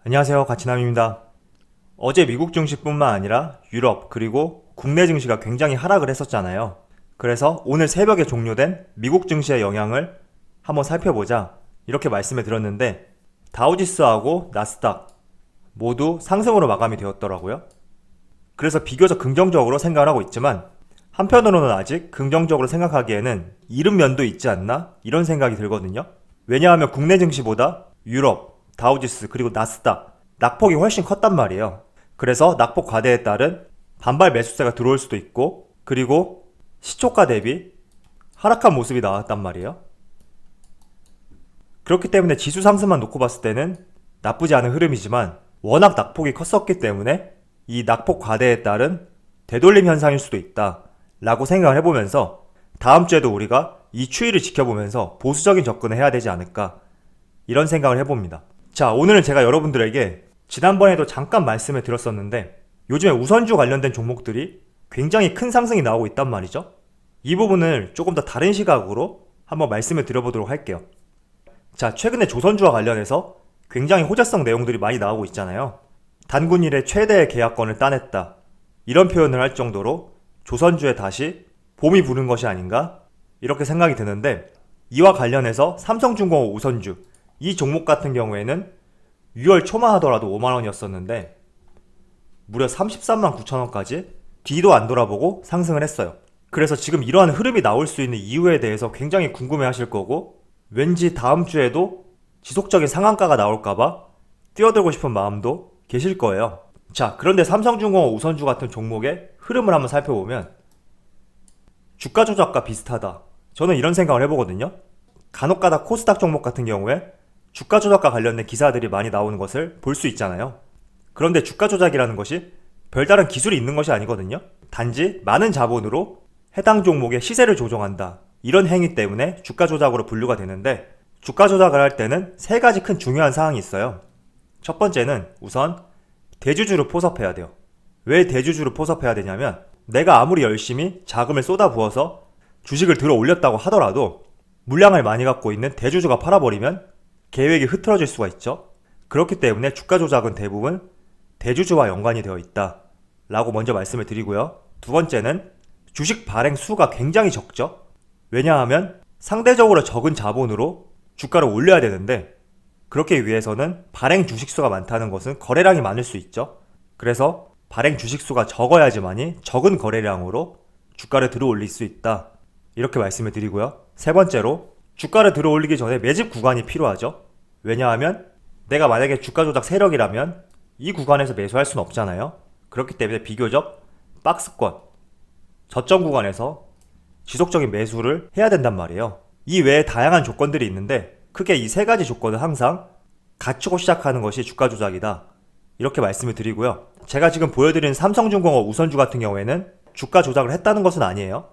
안녕하세요, 가치남입니다. 어제 미국 증시뿐만 아니라 유럽 그리고 국내 증시가 굉장히 하락을 했었잖아요. 그래서 오늘 새벽에 종료된 미국 증시의 영향을 한번 살펴보자 이렇게 말씀을 드렸는데 다우지수하고 나스닥 모두 상승으로 마감이 되었더라고요. 그래서 비교적 긍정적으로 생각을 하고 있지만 한편으로는 아직 긍정적으로 생각하기에는 이른 면도 있지 않나 이런 생각이 들거든요. 왜냐하면 국내 증시보다 유럽, 다우지수 그리고 나스닥 낙폭이 훨씬 컸단 말이에요. 그래서 낙폭 과대에 따른 반발 매수세가 들어올 수도 있고 그리고 시초가 대비 하락한 모습이 나왔단 말이에요. 그렇기 때문에 지수 상승만 놓고 봤을 때는 나쁘지 않은 흐름이지만 워낙 낙폭이 컸었기 때문에 이 낙폭 과대에 따른 되돌림 현상일 수도 있다 라고 생각을 해보면서 다음 주에도 우리가 이 추이를 지켜보면서 보수적인 접근을 해야 되지 않을까 이런 생각을 해봅니다. 자, 오늘은 제가 여러분들에게 지난번에도 잠깐 말씀을 드렸었는데 요즘에 우선주 관련된 종목들이 굉장히 큰 상승이 나오고 있단 말이죠. 이 부분을 조금 더 다른 시각으로 한번 말씀을 드려보도록 할게요. 자, 최근에 조선주와 관련해서 굉장히 호재성 내용들이 많이 나오고 있잖아요. 단군 이래 최대의 계약권을 따냈다 이런 표현을 할 정도로 조선주에 다시 봄이 부는 것이 아닌가 이렇게 생각이 드는데 이와 관련해서 삼성중공업 우선주 이 종목 같은 경우에는 6월 초만 하더라도 5만원이었었는데 무려 33만 9천원까지 뒤도 안 돌아보고 상승을 했어요. 그래서 지금 이러한 흐름이 나올 수 있는 이유에 대해서 굉장히 궁금해 하실 거고 왠지 다음 주에도 지속적인 상한가가 나올까봐 뛰어들고 싶은 마음도 계실 거예요. 자, 그런데 삼성중공업 우선주 같은 종목의 흐름을 한번 살펴보면 주가 조작과 비슷하다. 저는 이런 생각을 해보거든요. 간혹가다 코스닥 종목 같은 경우에 주가 조작과 관련된 기사들이 많이 나오는 것을 볼 수 있잖아요. 그런데 주가 조작이라는 것이 별다른 기술이 있는 것이 아니거든요. 단지 많은 자본으로 해당 종목의 시세를 조정한다. 이런 행위 때문에 주가 조작으로 분류가 되는데 주가 조작을 할 때는 세 가지 큰 중요한 사항이 있어요. 첫 번째는 우선 대주주를 포섭해야 돼요. 왜 대주주를 포섭해야 되냐면 내가 아무리 열심히 자금을 쏟아부어서 주식을 들어 올렸다고 하더라도 물량을 많이 갖고 있는 대주주가 팔아버리면 계획이 흐트러질 수가 있죠. 그렇기 때문에 주가 조작은 대부분 대주주와 연관이 되어 있다 라고 먼저 말씀을 드리고요. 두 번째는 주식 발행 수가 굉장히 적죠. 왜냐하면 상대적으로 적은 자본으로 주가를 올려야 되는데 그렇게 위해서는 발행 주식 수가 많다는 것은 거래량이 많을 수 있죠. 그래서 발행 주식 수가 적어야지만이 적은 거래량으로 주가를 들어 올릴 수 있다 이렇게 말씀을 드리고요. 세 번째로 주가를 들어 올리기 전에 매집 구간이 필요하죠. 왜냐하면 내가 만약에 주가 조작 세력이라면 이 구간에서 매수할 수는 없잖아요. 그렇기 때문에 비교적 박스권, 저점 구간에서 지속적인 매수를 해야 된단 말이에요. 이 외에 다양한 조건들이 있는데 크게 이 세 가지 조건을 항상 갖추고 시작하는 것이 주가 조작이다 이렇게 말씀을 드리고요. 제가 지금 보여드린 삼성중공업 우선주 같은 경우에는 주가 조작을 했다는 것은 아니에요.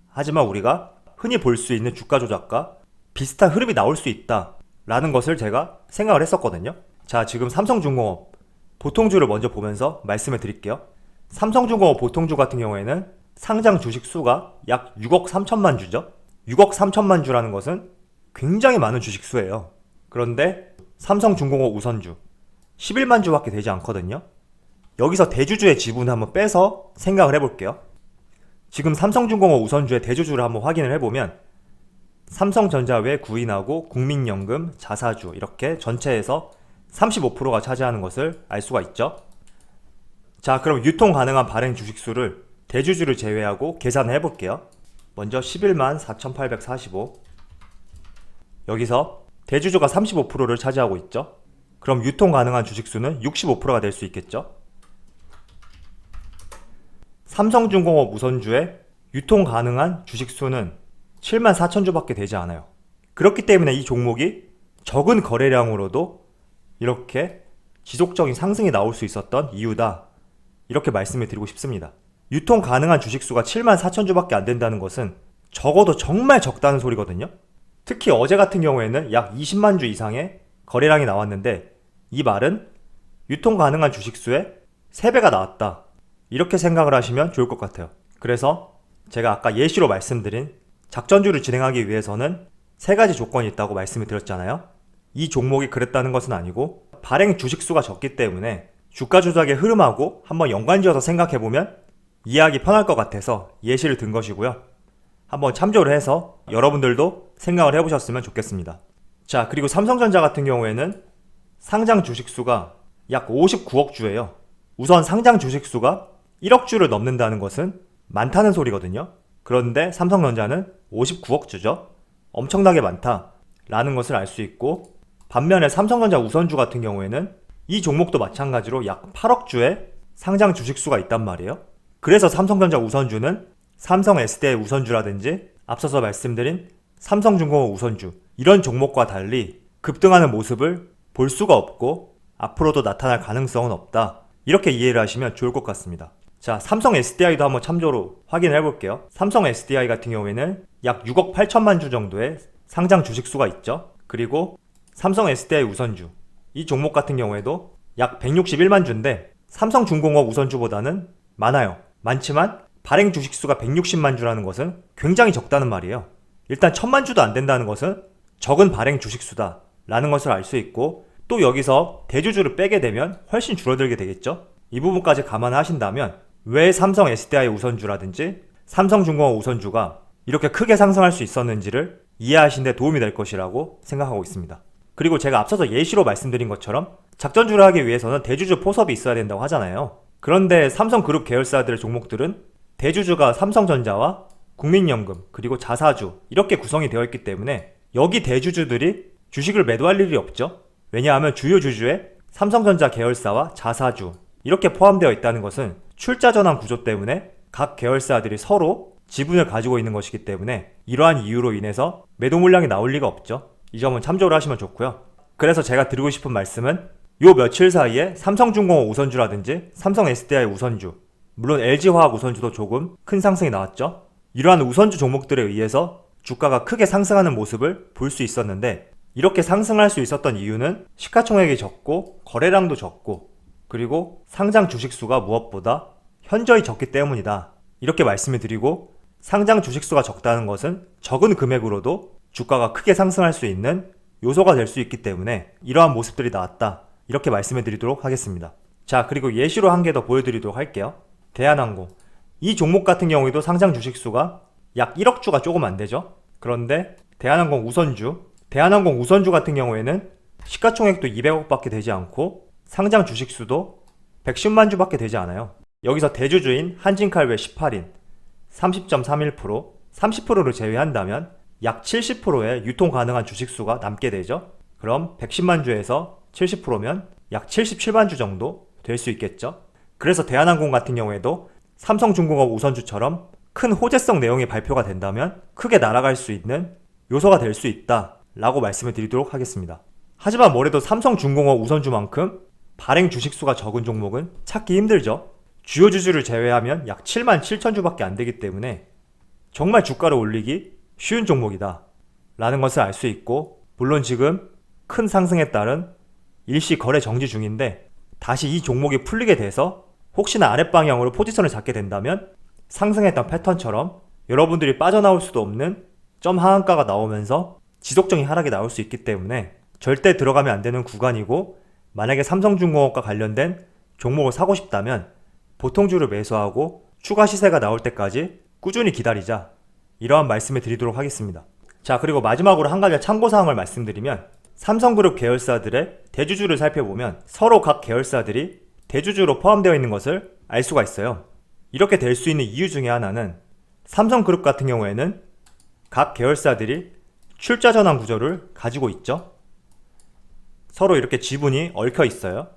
하지만 우리가 흔히 볼 수 있는 주가 조작과 비슷한 흐름이 나올 수 있다 라는 것을 제가 생각을 했었거든요. 자, 지금 삼성중공업 보통주를 먼저 보면서 말씀을 드릴게요. 삼성중공업 보통주 같은 경우에는 상장 주식 수가 약 6억 3천만 주죠. 6억 3천만 주라는 것은 굉장히 많은 주식 수예요. 그런데 삼성중공업 우선주 11만 주밖에 되지 않거든요. 여기서 대주주의 지분을 한번 빼서 생각을 해볼게요. 지금 삼성중공업 우선주의 대주주를 한번 확인을 해보면 삼성전자 외 구인하고 국민연금, 자사주 이렇게 전체에서 35%가 차지하는 것을 알 수가 있죠. 자, 그럼 유통 가능한 발행 주식수를 대주주를 제외하고 계산을 해볼게요. 먼저 11만 4,845 여기서 대주주가 35%를 차지하고 있죠. 그럼 유통 가능한 주식수는 65%가 될 수 있겠죠. 삼성중공업 우선주의 유통 가능한 주식수는 7만 4천 주밖에 되지 않아요. 그렇기 때문에 이 종목이 적은 거래량으로도 이렇게 지속적인 상승이 나올 수 있었던 이유다 이렇게 말씀을 드리고 싶습니다. 유통 가능한 주식수가 7만 4천 주밖에 안 된다는 것은 적어도 정말 적다는 소리거든요. 특히 어제 같은 경우에는 약 20만 주 이상의 거래량이 나왔는데 이 말은 유통 가능한 주식수의 3배가 나왔다 이렇게 생각을 하시면 좋을 것 같아요. 그래서 제가 아까 예시로 말씀드린 작전주를 진행하기 위해서는 3가지 조건이 있다고 말씀을 드렸잖아요. 이 종목이 그랬다는 것은 아니고 발행 주식수가 적기 때문에 주가 조작의 흐름하고 한번 연관지어서 생각해보면 이해하기 편할 것 같아서 예시를 든 것이고요. 한번 참조를 해서 여러분들도 생각을 해보셨으면 좋겠습니다. 자, 그리고 삼성전자 같은 경우에는 상장 주식수가 약 59억 주예요. 우선 상장 주식수가 1억 주를 넘는다는 것은 많다는 소리거든요. 그런데 삼성전자는 59억 주죠. 엄청나게 많다라는 것을 알 수 있고, 반면에 삼성전자 우선주 같은 경우에는 이 종목도 마찬가지로 약 8억 주의 상장 주식수가 있단 말이에요. 그래서 삼성전자 우선주는 삼성 SDI 우선주라든지 앞서서 말씀드린 삼성중공업 우선주, 이런 종목과 달리 급등하는 모습을 볼 수가 없고 앞으로도 나타날 가능성은 없다, 이렇게 이해를 하시면 좋을 것 같습니다. 자, 삼성 SDI도 한번 참조로 확인을 해볼게요. 삼성 SDI 같은 경우에는 약 6억 8천만 주 정도의 상장 주식수가 있죠. 그리고 삼성 SDI 우선주, 이 종목 같은 경우에도 약 161만 주인데 삼성중공업 우선주보다는 많아요. 많지만 발행 주식수가 160만 주라는 것은 굉장히 적다는 말이에요. 일단 1000만 주도 안 된다는 것은 적은 발행 주식수다 라는 것을 알 수 있고, 또 여기서 대주주를 빼게 되면 훨씬 줄어들게 되겠죠. 이 부분까지 감안하신다면 왜 삼성 SDI 우선주라든지 삼성중공업 우선주가 이렇게 크게 상승할 수 있었는지를 이해하시는 데 도움이 될 것이라고 생각하고 있습니다. 그리고 제가 앞서서 예시로 말씀드린 것처럼 작전주를 하기 위해서는 대주주 포섭이 있어야 된다고 하잖아요. 그런데 삼성그룹 계열사들의 종목들은 대주주가 삼성전자와 국민연금 그리고 자사주 이렇게 구성이 되어 있기 때문에 여기 대주주들이 주식을 매도할 일이 없죠. 왜냐하면 주요 주주에 삼성전자 계열사와 자사주 이렇게 포함되어 있다는 것은 출자전환 구조 때문에 각 계열사들이 서로 지분을 가지고 있는 것이기 때문에 이러한 이유로 인해서 매도 물량이 나올 리가 없죠. 이 점은 참조를 하시면 좋고요. 그래서 제가 드리고 싶은 말씀은 요 며칠 사이에 삼성중공업 우선주라든지 삼성 SDI 우선주, 물론 LG화학 우선주도 조금 큰 상승이 나왔죠. 이러한 우선주 종목들에 의해서 주가가 크게 상승하는 모습을 볼 수 있었는데, 이렇게 상승할 수 있었던 이유는 시가총액이 적고 거래량도 적고 그리고 상장 주식수가 무엇보다 현저히 적기 때문이다, 이렇게 말씀을 드리고, 상장 주식수가 적다는 것은 적은 금액으로도 주가가 크게 상승할 수 있는 요소가 될 수 있기 때문에 이러한 모습들이 나왔다, 이렇게 말씀을 드리도록 하겠습니다. 자, 그리고 예시로 한 개 더 보여드리도록 할게요. 대한항공, 이 종목 같은 경우에도 상장 주식수가 약 1억 주가 조금 안 되죠. 그런데 대한항공 우선주 같은 경우에는 시가총액도 200억 밖에 되지 않고 상장 주식수도 110만 주 밖에 되지 않아요. 여기서 대주주인 한진칼웨 18인 30.31%, 30%를 제외한다면 약 70%의 유통 가능한 주식수가 남게 되죠. 그럼 110만 주에서 70%면 약 77만 주 정도 될 수 있겠죠. 그래서 대한항공 같은 경우에도 삼성중공업 우선주처럼 큰 호재성 내용이 발표가 된다면 크게 날아갈 수 있는 요소가 될 수 있다 라고 말씀을 드리도록 하겠습니다. 하지만 뭐래도 삼성중공업 우선주만큼 발행 주식수가 적은 종목은 찾기 힘들죠. 주요 주주를 제외하면 약 7만 7천 주밖에 안 되기 때문에 정말 주가를 올리기 쉬운 종목이다 라는 것을 알 수 있고, 물론 지금 큰 상승에 따른 일시 거래 정지 중인데, 다시 이 종목이 풀리게 돼서 혹시나 아랫방향으로 포지션을 잡게 된다면 상승했던 패턴처럼 여러분들이 빠져나올 수도 없는 점 하한가가 나오면서 지속적인 하락이 나올 수 있기 때문에 절대 들어가면 안 되는 구간이고, 만약에 삼성중공업과 관련된 종목을 사고 싶다면 보통주를 매수하고 추가 시세가 나올 때까지 꾸준히 기다리자, 이러한 말씀을 드리도록 하겠습니다. 자, 그리고 마지막으로 한 가지 참고사항을 말씀드리면, 삼성그룹 계열사들의 대주주를 살펴보면 서로 각 계열사들이 대주주로 포함되어 있는 것을 알 수가 있어요. 이렇게 될 수 있는 이유 중에 하나는 삼성그룹 같은 경우에는 각 계열사들이 출자전환 구조를 가지고 있죠. 서로 이렇게 지분이 얽혀 있어요.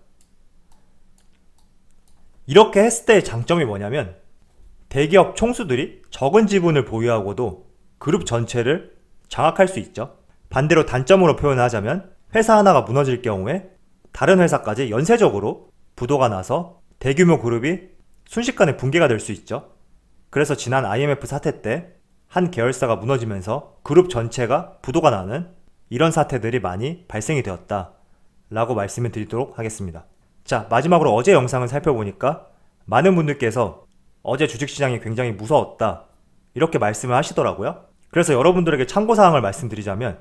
이렇게 했을 때의 장점이 뭐냐면, 대기업 총수들이 적은 지분을 보유하고도 그룹 전체를 장악할 수 있죠. 반대로 단점으로 표현하자면, 회사 하나가 무너질 경우에 다른 회사까지 연쇄적으로 부도가 나서 대규모 그룹이 순식간에 붕괴가 될 수 있죠. 그래서 지난 IMF 사태 때 한 계열사가 무너지면서 그룹 전체가 부도가 나는 이런 사태들이 많이 발생이 되었다 라고 말씀을 드리도록 하겠습니다. 자, 마지막으로 어제 영상을 살펴보니까 많은 분들께서 어제 주식시장이 굉장히 무서웠다, 이렇게 말씀을 하시더라고요. 그래서 여러분들에게 참고사항을 말씀드리자면,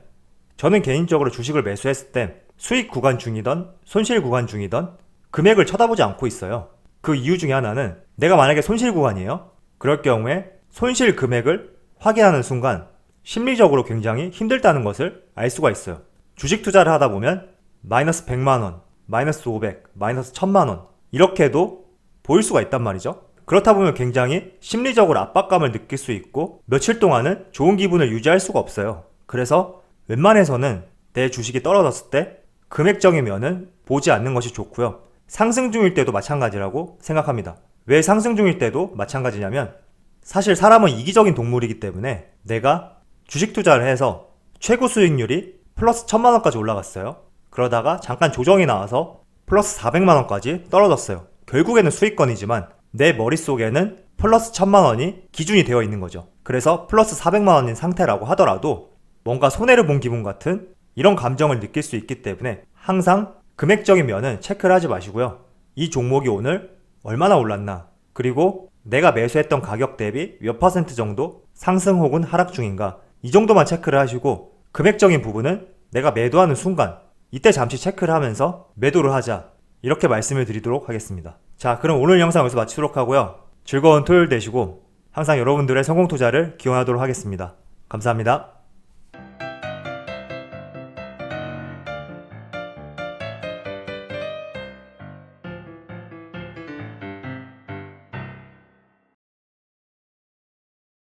저는 개인적으로 주식을 매수했을 때 수익 구간 중이던 손실 구간 중이던 금액을 쳐다보지 않고 있어요. 그 이유 중에 하나는 내가 만약에 손실 구간이에요. 그럴 경우에 손실 금액을 확인하는 순간 심리적으로 굉장히 힘들다는 것을 알 수가 있어요. 주식 투자를 하다 보면 마이너스 100만원, 마이너스 500, 마이너스 1000만원 이렇게도 보일 수가 있단 말이죠. 그렇다 보면 굉장히 심리적으로 압박감을 느낄 수 있고 며칠 동안은 좋은 기분을 유지할 수가 없어요. 그래서 웬만해서는 내 주식이 떨어졌을 때 금액적인 면은 보지 않는 것이 좋고요. 상승 중일 때도 마찬가지라고 생각합니다. 왜 상승 중일 때도 마찬가지냐면 사실 사람은 이기적인 동물이기 때문에 내가 주식 투자를 해서 최고 수익률이 플러스 1000만원까지 올라갔어요. 그러다가 잠깐 조정이 나와서 플러스 400만원까지 떨어졌어요. 결국에는 수익권이지만 내 머릿속에는 플러스 1000만원이 기준이 되어 있는 거죠. 그래서 플러스 400만원인 상태라고 하더라도 뭔가 손해를 본 기분 같은 이런 감정을 느낄 수 있기 때문에 항상 금액적인 면은 체크를 하지 마시고요. 이 종목이 오늘 얼마나 올랐나, 그리고 내가 매수했던 가격 대비 몇 퍼센트 정도 상승 혹은 하락 중인가, 이 정도만 체크를 하시고 금액적인 부분은 내가 매도하는 순간 이때 잠시 체크를 하면서 매도를 하자, 이렇게 말씀을 드리도록 하겠습니다. 자, 그럼 오늘 영상 여기서 마치도록 하고요. 즐거운 토요일 되시고 항상 여러분들의 성공 투자를 기원하도록 하겠습니다. 감사합니다.